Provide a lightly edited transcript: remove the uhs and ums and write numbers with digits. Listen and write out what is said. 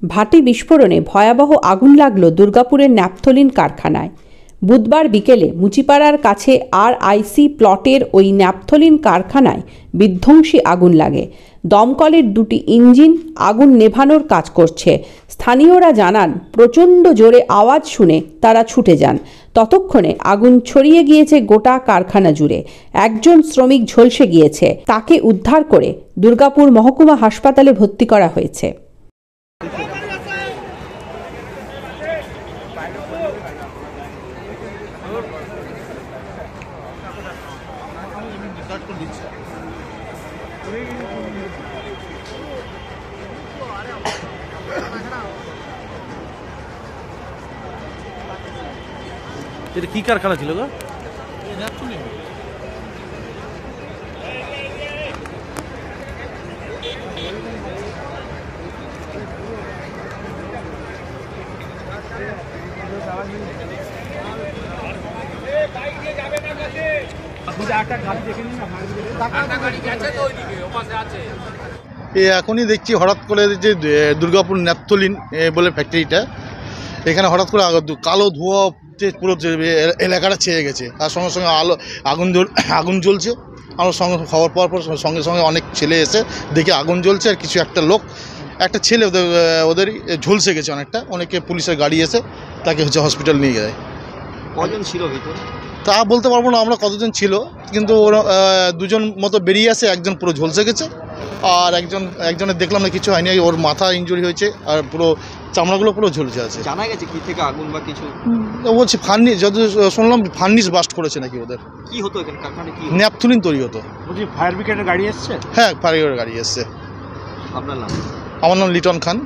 ভাটি বিস্ফোরণে ভয়াবহ আগুন লাগল দুর্গাপুরের ন্যাপথলিন কারখানায়। বুধবার বিকেলে মুচিপাড়ার কাছে RIC প্লটের ওই ন্যাপথলিন কারখানায় বিধ্বংসী আগুন লাগে। দমকলের দুটি ইঞ্জিন আগুন নেভানোর কাজ করছে। স্থানীয়রা জানান, প্রচণ্ড জোরে আওয়াজ শুনে তারা ছুটে যান। ততক্ষণে আগুন ছড়িয়ে গিয়েছে গোটা কারখানা জুড়ে। একজন শ্রমিক ঝলসে গিয়েছে, তাকে উদ্ধার করে দুর্গাপুর মহকুমা হাসপাতালে ভর্তি করা হয়েছে। এটা কি কারখানা ছিল গো? এখনই দেখছি হঠাৎ করে যে দুর্গাপুর ন্যাপথলিন বলে ফ্যাক্টরিটা, এখানে হঠাৎ করে কালো ধোঁয়া পুরো এলাকাটা ছেয়ে গেছে। আর সঙ্গে সঙ্গে আগুন জ্বলছে। আমার সঙ্গে খবর পাওয়ার পর সঙ্গে সঙ্গে অনেক ছেলে এসে দেখে আগুন জ্বলছে, আর কিছু একটা ছেলে ওদের ঝলসে গেছে অনেকে পুলিশের গাড়ি এসে তাকে হসপিটাল নিয়ে যায়। কজন ছিল ভিতরে তা বলতে পারবো না আমরা কতজন ছিল, কিন্তু দুজন মতো বেরিয়ে আসে, একজন পুরো ঝলসে গেছে। আর একজনের দেখলাম না কিছু হয়নি, ওর মাথা ইনজুরি হয়েছে আর পুরো চামড়াগুলো পুরো ঝলসে আছে। জানা গেছে কি থেকে আগুন বা কিছু? ও বলছে ফার্নিশ, যত শুনলাম ফার্নিশ বাস্ট করেছে নাকি ওদের। কি হতো এখানে কারখানায়? কি ন্যাপথলিন তৈরি হতো। বলছি ফায়ার ব্রিগেডের গাড়ি এসছে? হ্যাঁ, ফায়ার ব্রিগেডের গাড়ি এসছে। আপনার নাম? আমার নাম লিটন খান।